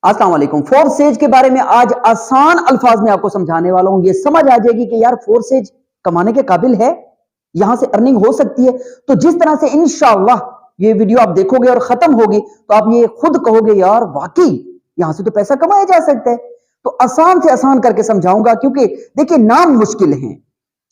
अस्सलाम वालेकुम। फोर्सेज के बारे में आज आसान अल्फाज में आपको समझाने वाला हूं। ये समझ आ जाएगी कि यार फोर्सेज कमाने के काबिल है, यहां से अर्निंग हो सकती है। तो जिस तरह से इंशाअल्लाह ये वीडियो आप देखोगे और खत्म होगी तो आप ये खुद कहोगे यार वाकई यहां से तो पैसा कमाया जा सकता है। तो आसान से आसान करके समझाऊंगा, क्योंकि देखिए नाम मुश्किल हैं,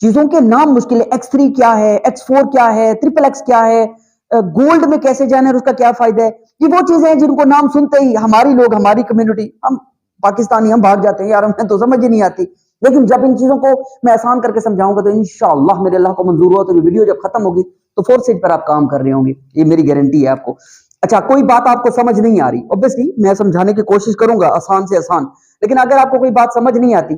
चीजों के नाम मुश्किल है। X3 क्या है, X4 क्या है, ट्रिपल एक्स क्या है, गोल्ड में कैसे जाना है, उसका क्या फायदा है। ये वो चीजें हैं जिनको नाम सुनते ही हमारी लोग, हमारी कम्युनिटी, हम पाकिस्तानी, हम भाग जाते हैं यार, हमें तो समझ ही नहीं आती। लेकिन जब इन चीजों को मैं आसान करके समझाऊंगा तो इंशाअल्लाह मेरे अल्लाह को मंजूर हुआ तो ये वीडियो जब खत्म होगी तो फोर्सेज पर आप काम कर रहे होंगे, ये मेरी गारंटी है आपको। अच्छा, कोई बात आपको समझ नहीं आ रही, ऑब्वियसली मैं समझाने की कोशिश करूंगा आसान से आसान, लेकिन अगर आपको कोई बात समझ नहीं आती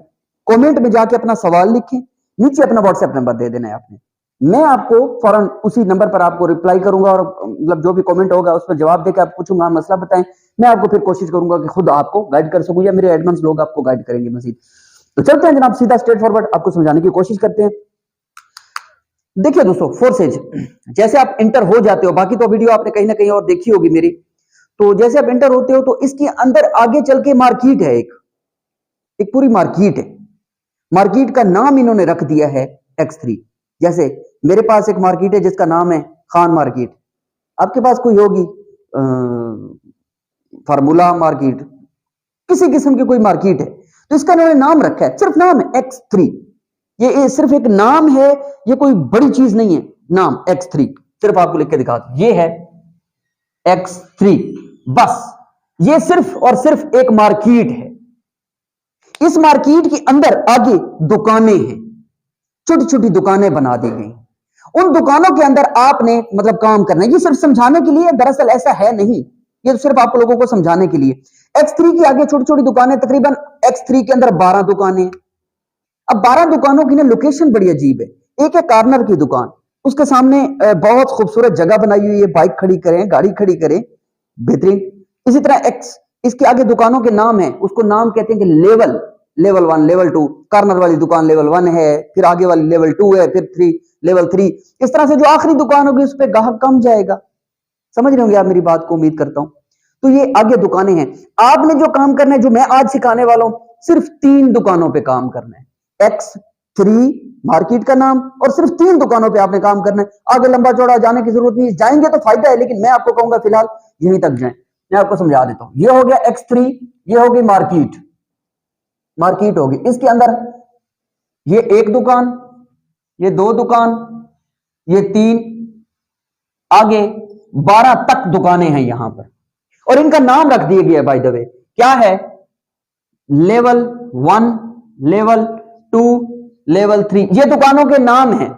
कमेंट में जाके अपना सवाल लिखें, नीचे अपना व्हाट्सएप नंबर दे देना है आपने, मैं आपको फौरन उसी नंबर पर आपको रिप्लाई करूंगा और मतलब जो भी कमेंट होगा उस पर जवाब देकर आप पूछूंगा, मसला बताएं, मैं आपको फिर कोशिश करूंगा कि खुद आपको गाइड कर सकूं या मेरे एडवांस लोग आपको गाइड करेंगे मजीद। तो चलते हैं जनाब, सीधा स्ट्रेट फॉरवर्ड आपको समझाने की कोशिश करते हैं। देखिए दोस्तों, फोर्सेज जैसे आप इंटर हो जाते हो, बाकी तो वीडियो आपने कहीं ना कहीं और देखी होगी मेरी, तो जैसे आप इंटर होते हो तो इसके अंदर आगे चल के मार्केट है, एक पूरी मार्केट है। मार्केट का नाम इन्होंने रख दिया है X3। जैसे मेरे पास एक मार्केट है जिसका नाम है खान मार्केट, आपके पास कोई होगी फार्मूला मार्केट, किसी किस्म की कोई मार्केट है, तो इसका इन्होंने नाम रखा है, सिर्फ नाम है X3। ये सिर्फ एक नाम है, ये कोई बड़ी चीज नहीं है। नाम X3 सिर्फ आपको लिख के दिखा दो, ये है X3, बस ये सिर्फ और सिर्फ एक मार्केट है। इस मार्केट के अंदर आगे दुकानें हैं, छोटी छोटी दुकानें बना दी गई। उन दुकानों के अंदर आपने मतलब काम करना है। ये सिर्फ समझाने के लिए, दरअसल ऐसा है नहीं, ये तो सिर्फ आप लोगों को समझाने के लिए। X3 के आगे छोटी छोटी दुकानें, तकरीबन X3 के अंदर 12 दुकानें। अब 12 दुकानों की ना लोकेशन बड़ी अजीब है। एक है कॉर्नर की दुकान, उसके सामने बहुत खूबसूरत जगह बनाई हुई है, बाइक खड़ी करें, गाड़ी खड़ी करें, बेहतरीन। इसी तरह एक्स, इसके आगे दुकानों के नाम है, उसको नाम कहते हैं कि लेवल, लेवल 1, लेवल 2। कॉर्नर वाली दुकान लेवल 1 है, फिर आगे वाली लेवल 2 है, फिर 3, लेवल 3। इस तरह से जो आखिरी दुकान होगी उस पर ग्राहक कम जाएगा। समझ रहे होंगे आप मेरी बात को, उम्मीद करता हूं। तो ये आगे दुकानें हैं। आपने जो काम करना है, जो मैं आज सिखाने वाला हूं, सिर्फ 3 दुकानों पे काम करना है। X3 मार्केट का नाम, और सिर्फ 3 दुकानों पे आपने काम करना है। आगे लंबा चौड़ा जाने की जरूरत नहीं, जाएंगे तो फायदा है, लेकिन मैं आपको कहूंगा फिलहाल यहीं तक जाएं। मैं आपको समझा देता हूं। ये हो गया X3, ये होगी मार्केट, मार्केट होगी। इसके अंदर ये 1 दुकान, ये 2 दुकान, ये 3, आगे 12 तक दुकानें हैं यहां पर, और इनका नाम रख दिया गया बाय द वे, क्या है? Level 1, level 2, level 3। ये दुकानों के नाम हैं,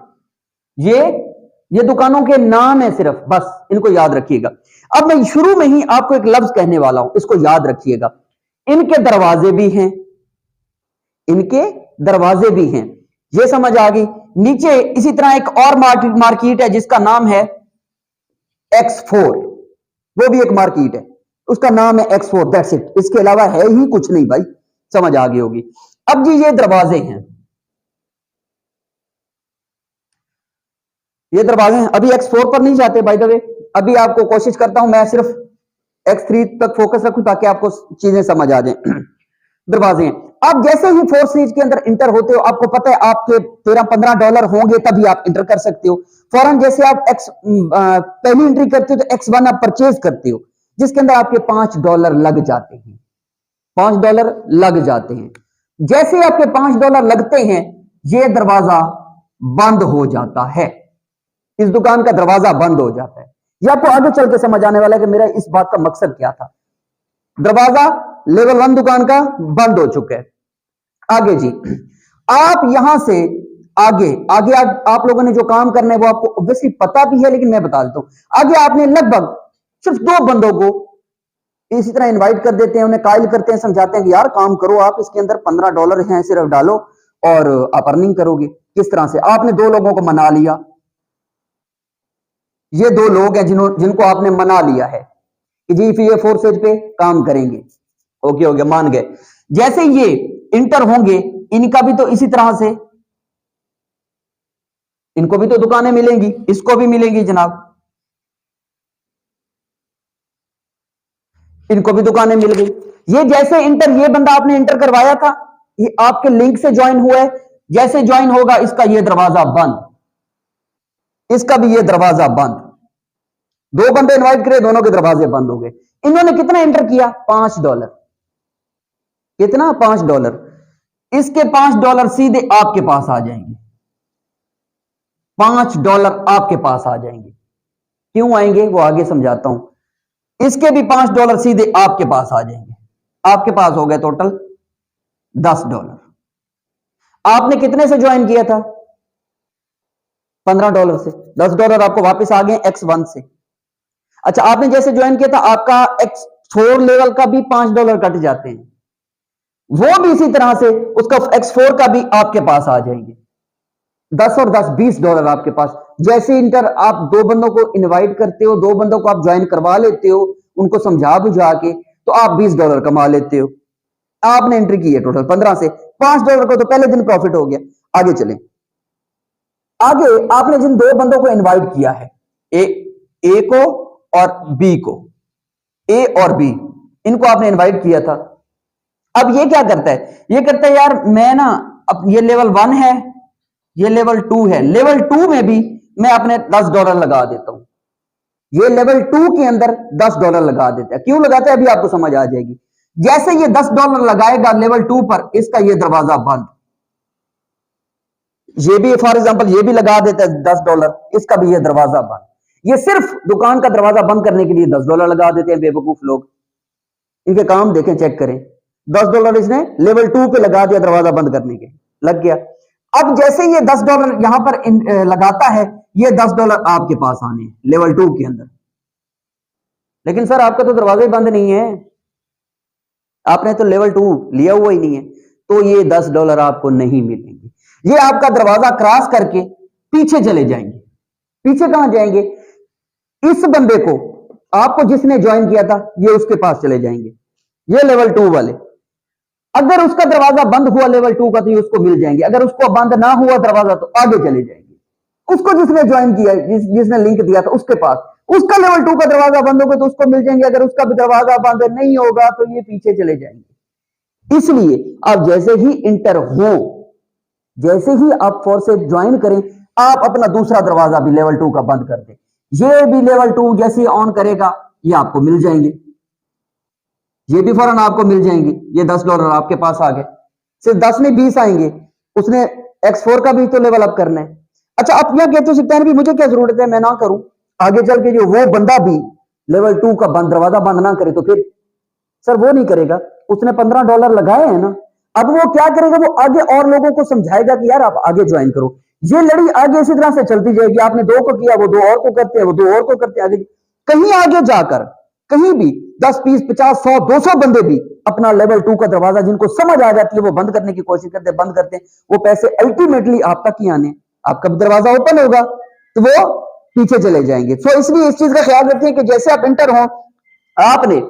ये दुकानों के नाम है सिर्फ, बस इनको याद रखिएगा। अब मैं शुरू में ही आपको एक लफ्ज कहने वाला हूं, इसको याद रखिएगा। इनके दरवाजे भी हैं, इनके दरवाजे भी हैं, ये समझ आ गई। नीचे इसी तरह एक और मार्केट है जिसका नाम है X4, वो भी एक मार्केट है, उसका नाम है X4, दैट्स इट। इसके अलावा है ही कुछ नहीं भाई, समझ आ गई होगी। अब जी ये दरवाजे हैं, ये दरवाजे हैं। अभी X4 पर नहीं जाते बाय द वे, अभी आपको कोशिश करता हूं मैं सिर्फ X3 तक फोकस रखूं ताकि आपको चीजें समझ आ जाए। दरवाजे हैं। आप जैसे ही फोर्थ स्टेज के अंदर इंटर होते हो, आपको पता है आपके $13-15 होंगे तभी आप इंटर कर सकते हो। फौरन जैसे आप पहली एंट्री करते हो तो X1 आप परचेज करते हो, जिसके अंदर आपके $5 लग जाते हैं, $5 लग जाते हैं। जैसे आपके $5 लगते हैं, यह दरवाजा बंद हो जाता है, इस दुकान का दरवाजा बंद हो जाता है। यह आपको आगे चल के समझ आने वाला है कि मेरा इस बात का मकसद क्या था। दरवाजा लेवल 1 दुकान का बंद हो चुका है। आगे जी, आप यहां से आगे आगे आप लोगों ने जो काम करना है वो आपको ऑब्वियसली पता भी है, लेकिन मैं बता देता हूं। आगे आपने लगभग सिर्फ 2 बंदों को इसी तरह इनवाइट कर देते हैं, उन्हें कायल करते हैं, समझाते हैं कि यार काम करो, आप इसके अंदर $15 हैं, सिर्फ डालो और आप अर्निंग करोगे। किस तरह से? आपने 2 लोगों को मना लिया, ये 2 लोग हैं जिनको आपने मना लिया है कि जी फिर ये फोर्सेज पे काम करेंगे। ओके हो गया, मान गए। जैसे ये इंटर होंगे, इनका भी तो इसी तरह से, इनको भी तो दुकानें मिलेंगी, इसको भी मिलेंगी जनाब, इनको भी दुकानें मिल गई। ये जैसे इंटर, ये बंदा आपने इंटर करवाया था, ये आपके लिंक से ज्वाइन हुआ है, जैसे ज्वाइन होगा इसका ये दरवाजा बंद, इसका भी ये दरवाजा बंद। दो बंदे इनवाइट करे, दोनों के दरवाजे बंद हो गए। इन्होंने कितना इंटर किया? $5। कितना? $5। इसके $5 सीधे आपके पास आ जाएंगे। $5 आपके पास आ जाएंगे। क्यों आएंगे वो आगे समझाता हूं। इसके भी $5 सीधे आपके पास आ जाएंगे। आपके पास हो गए टोटल $10। आपने कितने से ज्वाइन किया था? $15 से। $10 आपको वापस आ गए X1 से। अच्छा, आपने जैसे ज्वाइन किया था आपका X4 लेवल का भी $5 कट जाते हैं, वो भी इसी तरह से उसका X4 का भी आपके पास आ जाएंगे। 10 और 10 $20 आपके पास। जैसे इंटर आप दो बंदों को इनवाइट करते हो, दो बंदों को आप ज्वाइन करवा लेते हो, उनको समझा बुझा के, तो आप $20 कमा लेते हो। आपने एंट्री की है टोटल 15 से। $5 को तो पहले दिन प्रॉफिट हो गया। आगे चलें। आगे आपने जिन दो बंदों को इनवाइट किया है, ए को और बी को, ए और बी, इनको आपने इनवाइट किया था। अब ये क्या करता है? ये करता है यार मैं ना, अब ये लेवल 1 है, ये लेवल 2 है, लेवल 2 में भी मैं अपने $10 लगा देता हूं। ये लेवल 2 के अंदर $10 लगा देता है। क्यों लगाता है अभी आपको समझ आ जाएगी। जैसे ये $10 लगाएगा लेवल 2 पर, इसका ये दरवाजा बंद। ये भी फॉर एग्जांपल ये भी लगा देता है $10, इसका भी ये दरवाजा बंद। ये सिर्फ दुकान का दरवाजा बंद करने के लिए $10 लगा देते हैं बेवकूफ लोग। इनके काम देखें, चेक करें। $10 इसने लेवल 2 पे लगा दिया दरवाजा बंद करने के, लग गया। अब जैसे ये $10 यहां पर लगाता है, ये $10 आपके पास आने लेवल 2 के अंदर। लेकिन सर आपका तो दरवाजा ही बंद नहीं है, आपने तो लेवल 2 लिया हुआ ही नहीं है, तो ये $10 आपको नहीं मिलेंगे। ये आपका दरवाजा क्रॉस करके पीछे चले जाएंगे। पीछे कहां जाएंगे? इस बंदे को, आपको जिसने ज्वाइन किया था, ये उसके पास चले जाएंगे, ये लेवल 2 वाले। अगर उसका दरवाजा बंद हुआ लेवल 2 का, तो ये उसको मिल जाएंगे। अगर उसको बंद ना हुआ दरवाजा, तो आगे चले जाएंगे। उसको जिसने ज्वाइन किया, जिसने लिंक दिया था, उसके पास, उसका लेवल 2 का दरवाजा बंद होगा तो उसको मिल जाएंगे। अगर उसका भी दरवाजा बंद नहीं होगा तो ये पीछे चले जाएंगे। इसलिए आप जैसे ही इंटर हो, जैसे ही आप फोर्स से ज्वाइन करें, आप अपना दूसरा दरवाजा भी लेवल 2 का बंद कर दें। ये भी लेवल 2 जैसे ही ऑन करेगा, ये आपको मिल जाएंगे। ये भी फौरन आपको मिल जाएंगे। ये $10 आपके पास आ गए। सिर्फ 10 नहीं 20 आएंगे। उसने X4 का भी तो लेवल अप करना है। अच्छा, आप यहां कहते हो सकते हैं भी मुझे क्या जरूरत है, मैं ना करूं। आगे चल के जो वो बंदा भी लेवल 2 का बंद दरवाजा बंद ना करे, तो फिर सर वो नहीं करेगा। उसने $15 लगाए हैं ना, अब वो क्या करेगा? वो आगे और लोगों को समझाएगा कि यार आप आगे ज्वाइन करो। ये लड़ी आगे इसी तरह से चलती जाएगी। आपने 2 को किया, वो 2 और को करते हैं, वो 2 और को करते हैं। आगे कहीं आगे जाकर कहीं भी 10, 20, 50, 100, 200 बंदे भी अपना लेवल 2 का दरवाजा जिनको समझ आ जाती है, वो बंद करने की कोशिश करते हैं, बंद करते हैं। वो पैसे अल्टीमेटली आप तक ही आने, आपका भी दरवाजा ओपन होगा तो वो पीछे चले जाएंगे। सो इसलिए इस चीज का ख्याल रखिए कि जैसे आप इंटर हो, आपने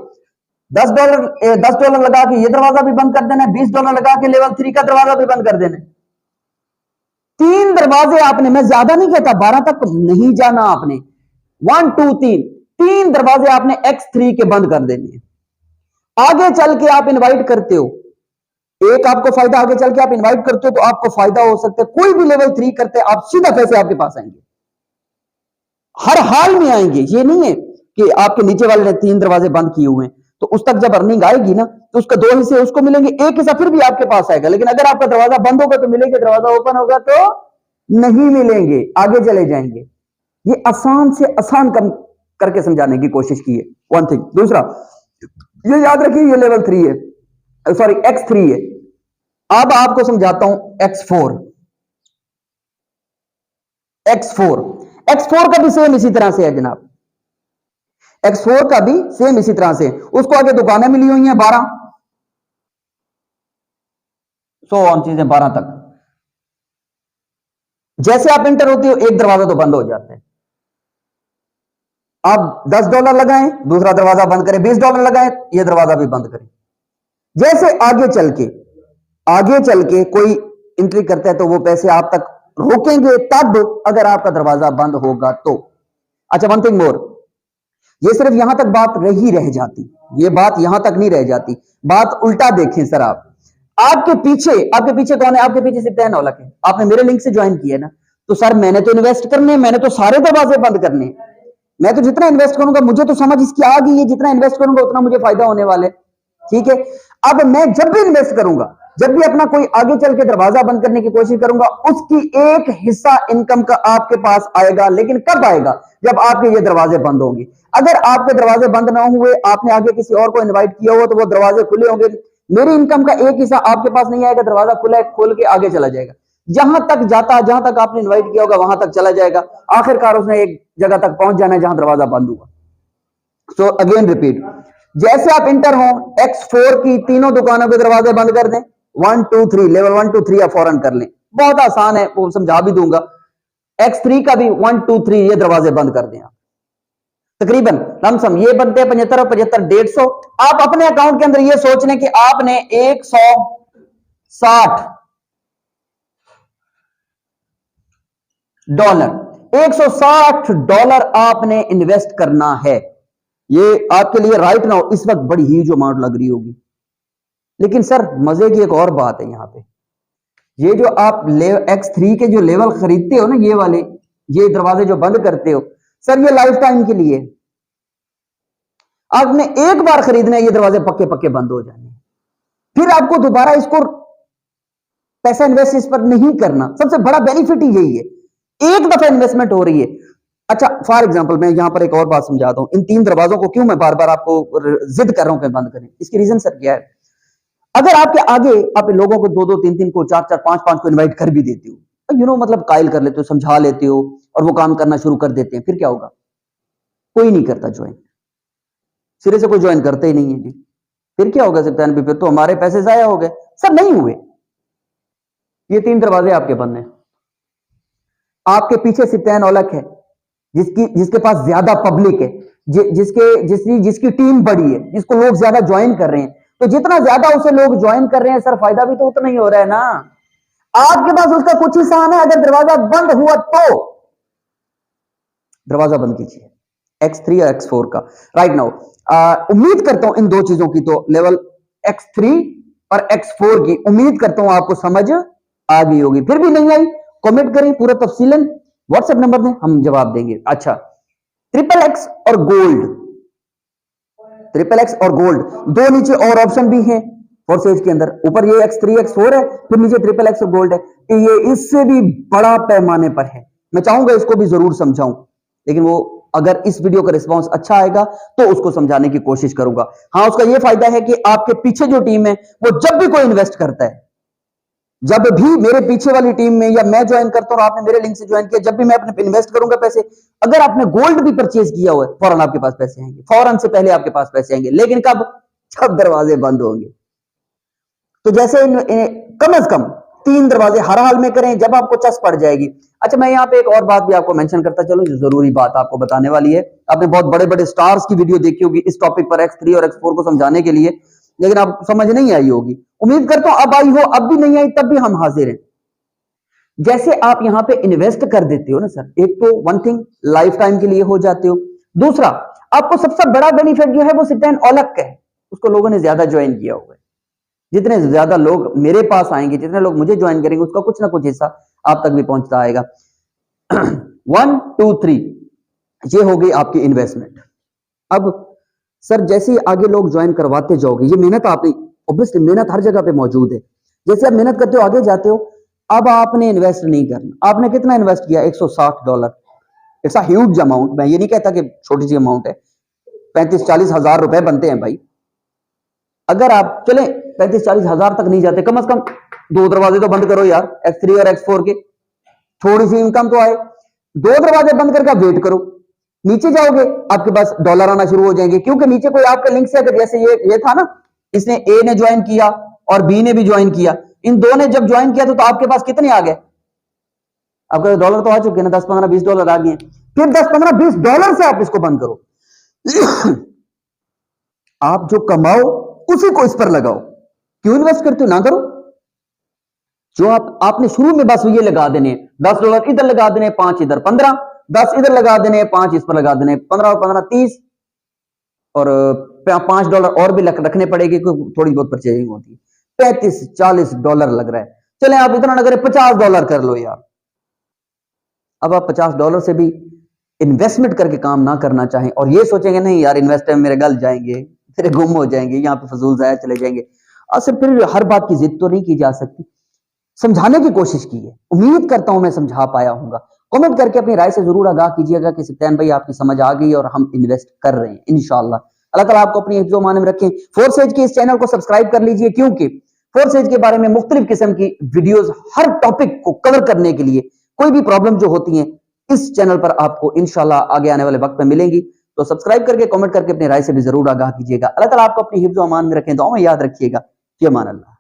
$10 लगा के ये दरवाजा भी बंद कर देना है, $20 लगा के लेवल 3 का दरवाजा भी बंद कर देना है। 3 दरवाजे आपने, मैं ज्यादा नहीं कहता, 12 तक नहीं जाना आपने। 1 2 3 दरवाजे आपने X3 के बंद कर देने हैं। आगे चल के आप इनवाइट करते हो, एक आपको फायदा, आगे चल के आप इनवाइट करते हो तो आपको फायदा हो सकता है। कोई भी लेवल 3 करते हैं, आप सीधा पैसे आपके पास आएंगे, हर हाल में आएंगे। ये नहीं है कि आपके नीचे वाले ने 3 दरवाजे बंद किए हुए हैं, तो उस तक जब अर्निंग आएगी ना, तो उसका 2 हिस्से उसको मिलेंगे, एक हिस्सा फिर भी आपके पास आएगा। लेकिन अगर आपका दरवाजा बंद होगा तो मिलेंगे, दरवाजा ओपन होगा तो नहीं मिलेंगे, आगे चले जाएंगे। ये आसान से आसान कम करके समझाने की कोशिश की है, वन थिंग। दूसरा, ये याद रखिए ये लेवल 3 है, सॉरी X3 है। अब आपको समझाता हूं X4। X4 का भी सेम इसी तरह से है जनाब। X4 का भी सेम इसी तरह से, उसको आगे दुकानें मिली हुई हैं 12, 100 चीजें 12 तक। जैसे आप इंटर होते हो, एक दरवाजा तो बंद हो जाता है। आप $10 लगाएं, दूसरा दरवाजा बंद करें, $20 लगाएं, यह दरवाजा भी बंद करें। जैसे आगे चल के कोई एंट्री करता है तो वो पैसे आप तक रोकेंगे, तब अगर आपका दरवाजा बंद होगा तो। अच्छा, वन थिंग मोर, ये सिर्फ यहां तक बात रह जाती, ये बात यहां तक नहीं रह जाती। बात उल्टा देखें सर, आपके पीछे कौन है? आपके पीछे सिर्फ नौलख है। आपने मेरे लिंक से ज्वाइन किया है ना, तो सर मैंने तो इन्वेस्ट करने, मैंने तो सारे दरवाजे बंद करने। मैं तो जितना इन्वेस्ट करूंगा, मुझे तो समझ इसकी आ गई है, जितना इन्वेस्ट करूंगा उतना मुझे फायदा होने वाला है। ठीक है, अब मैं जब भी इन्वेस्ट करूंगा, जब भी अपना कोई आगे चल के दरवाजा बंद करने की कोशिश करूंगा, उसकी एक हिस्सा इनकम का आपके पास आएगा। लेकिन कब आएगा? जब आपके ये दरवाजे बंद होंगे। अगर आपके दरवाजे बंद ना हुए, आपने आगे किसी और को इन्वाइट किया हो, तो वो दरवाजे खुले होंगे, मेरी इनकम का एक हिस्सा आपके पास नहीं आएगा, दरवाजा खुला है, खोल के आगे चला जाएगा। जहां तक आपने इन्वाइट किया होगा वहां तक चला जाएगा। आखिरकार उसने एक जगह तक पहुंच जाना है जहां दरवाजा बंद हुआ। सो अगेन रिपीट, जैसे आप इंटर हो, X4 की तीनों दुकानों के दरवाजे बंद कर दें। 1 2 3, लेवल 1 2 3 आप फौरन कर लें, बहुत आसान है, वो समझा भी दूंगा। X3 का भी 1 2 3 ये दरवाजे बंद कर दें। तकरीबन लमसम ये बनते हैं 75 और 75 150। आप अपने अकाउंट के अंदर ये सोच लें कि आपने 160 डॉलर 160 डॉलर आपने इन्वेस्ट करना है। ये आपके लिए राइट नाउ इस वक्त बड़ी ह्यूज अमाउंट लग रही होगी, लेकिन सर मजे की एक और बात है यहां पे, ये जो आप X3 के जो लेवल खरीदते हो ना, ये वाले, ये दरवाजे जो बंद करते हो सर, ये लाइफ टाइम के लिए। आपने एक बार खरीदना है, ये दरवाजे पक्के पक्के बंद हो जाने, फिर आपको दोबारा इसको पैसा इन्वेस्ट इस पर नहीं करना। सबसे बड़ा बेनिफिट ही यही है, एक दफा इन्वेस्टमेंट हो रही है। अच्छा, फॉर एग्जांपल मैं यहां पर एक और बात समझाता हूं, इन 3 दरवाजों को क्यों मैं बार बार आपको जिद कर रहा हूं कि बंद करें। इसकी रीजन सर क्या है? अगर आपके आगे आप लोगों को 2 2 3 3 को 4 4 5 5 को इनवाइट कर भी देते हो, मतलब कायल कर लेते हो, समझा लेते हो, और वो काम करना शुरू कर देते हैं, फिर क्या होगा? कोई नहीं करता ज्वाइन, सिरे से कोई ज्वाइन करते ही नहीं है जी। फिर क्या होगा सकता है? फिर तो हमारे पैसे जाया हो गए। सर नहीं हुए, ये 3 दरवाजे आपके बंद हैं। आपके पीछे सिप्तान औलख है, जिसके पास ज्यादा पब्लिक है, जिसकी टीम बड़ी है, जिसको लोग ज्यादा ज्वाइन कर रहे हैं। तो जितना ज्यादा उसे लोग ज्वाइन कर रहे हैं सर, फायदा भी तो उतना ही हो रहा है ना। आपके पास उसका कुछ हिस्सा है। अगर दरवाजा बंद हुआ तो दरवाजा बंद कीजिए X3 और X4 का राइट नाउ। उम्मीद करता हूं इन 2 चीजों की, तो लेवल X3 और X4 की उम्मीद करता हूं आपको समझ आ गई होगी। फिर भी नहीं आई, कमेंट करें पूरा तफसीलन, व्हाट्सएप नंबर दें, हम जवाब देंगे। अच्छा, XXX और गोल्ड, XXX और गोल्ड, 2 नीचे और ऑप्शन भी हैं फोर्सेज के अंदर। ऊपर ये X3 X4 है, फिर नीचे XXX और गोल्ड है। तो ये इससे भी बड़ा पैमाने पर है। मैं चाहूंगा इसको भी जरूर समझाऊं, लेकिन वो अगर इस वीडियो का रिस्पांस अच्छा आएगा तो उसको समझाने की कोशिश करूंगा। हाँ, उसका ये फायदा है कि आपके पीछे जो टीम है, वो जब भी कोई इन्वेस्ट करता है, जब भी मेरे पीछे वाली टीम में या मैं ज्वाइन करता हूं और आपने मेरे लिंक से ज्वाइन किया, जब भी मैं अपने इन्वेस्ट करूंगा पैसे, अगर आपने गोल्ड भी परचेज किया हुआ है, फौरन आपके पास पैसे आएंगे, फौरन से पहले आपके पास पैसे आएंगे। लेकिन कब? जब दरवाजे बंद होंगे। तो जैसे कम से कम 3 दरवाजे हर हाल में करें, जब आपको चस पड़ जाएगी। अच्छा, मैं यहाँ पे एक और बात भी आपको मेंशन करता चलूं, जो जरूरी बात आपको बताने वाली है। आपने बहुत बड़े बड़े स्टार्स की वीडियो देखी होगी इस टॉपिक पर, X3 और X4 को समझाने के लिए, लेकिन आप समझ नहीं आई होगी। उम्मीद करता हूं अब आई हो, अब भी नहीं आई तब भी हम हाजिर हैं। जैसे आप यहां पे इन्वेस्ट कर देते हो ना सर, एक तो वन थिंग लाइफ टाइम के लिए हो जाते हो, दूसरा आपको सबसे बड़ा बेनिफिट जो है वो सिप्तान औलख का है, उसको लोगों ने ज्यादा ज्वाइन किया हुआ है। जितने ज्यादा लोग मेरे पास आएंगे, जितने लोग मुझे ज्वाइन करेंगे, उसका कुछ ना कुछ हिस्सा आप तक भी पहुंचता आएगा। 1 2 3 ये हो गई आपकी इन्वेस्टमेंट। अब सर जैसे ही आगे लोग ज्वाइन करवाते जाओगे, ये मेहनत आपने, ऑब्वियसली मेहनत हर जगह पे मौजूद है। जैसे आप मेहनत करते हो, आगे जाते हो, अब आपने इन्वेस्ट नहीं करना। आपने कितना इन्वेस्ट किया? $160। It's a huge amount. मैं ये नहीं कहता कि छोटी सी अमाउंट है, 35-40 हजार रुपए बनते हैं भाई। अगर आप चले 35-40 हजार तक नहीं जाते, कम से कम 2 दरवाजे तो बंद करो यार, X3 और X4 के, थोड़ी सी इनकम तो आए। 2 दरवाजे बंद करके आप वेट करो, नीचे जाओगे आपके पास डॉलर आना शुरू हो जाएंगे, क्योंकि नीचे कोई आपके लिंक से, अगर जैसे ये था ना, इसने ए ने ज्वाइन किया और बी ने भी ज्वाइन किया, इन 2 ने जब ज्वाइन किया तो आपके पास कितने आ गए? आपके डॉलर तो आ चुके हैं ना, 10 15 20 डॉलर आ गए। फिर 10 15 20 डॉलर से आप इसको बंद करो। आप जो कमाओ उसी को इस पर लगाओ। क्यों इन्वेस्ट करते हो? ना करो। जो आपने शुरू में बस ये लगा देने, $10 इधर लगा देने, 5 इधर, 15, 10 इधर लगा देने, 5 इस पर लगा देने, 15 और 15 30, और $5 और भी रखने पड़ेगी, थोड़ी बहुत परचेजिंग होती है। $35-40 लग रहा है। चले आप इतना ना करें, $50 कर लो यार। अब आप $50 से भी इन्वेस्टमेंट करके काम ना करना चाहें और ये सोचेंगे नहीं यार इन्वेस्ट मेरे गल जाएंगे, फिर गुम हो जाएंगे, यहाँ पे फजूल जाया चले जाएंगे। और फिर हर बात की जिद तो नहीं की जा सकती। समझाने की कोशिश की है, उम्मीद करता हूं मैं समझा पाया हूंगा। कमेंट करके अपनी राय से जरूर आगाह कीजिएगा कि सत्यान भाई आपकी समझ आ गई और हम इन्वेस्ट कर रहे हैं इंशाल्लाह। अल्लाह ताला आपको अपनी हिफ्ज़ो मान में रखें। फोर्स एज के इस चैनल को सब्सक्राइब कर लीजिए, क्योंकि फोर्स एज के बारे में मुख्तलिफ किस्म की वीडियोस हर टॉपिक को कवर करने के लिए, कोई भी प्रॉब्लम जो होती है इस चैनल पर आपको इंशाल्लाह आगे आने वाले वक्त में मिलेंगी। तो सब्सक्राइब करके कमेंट करके अपनी राय से भी जरूर आगाह कीजिएगा। अल्लाह ताला आपको अपनी हिफ्ज़ो मान में रखें। दुआ में याद रखिएगा। फी अमान अल्लाह।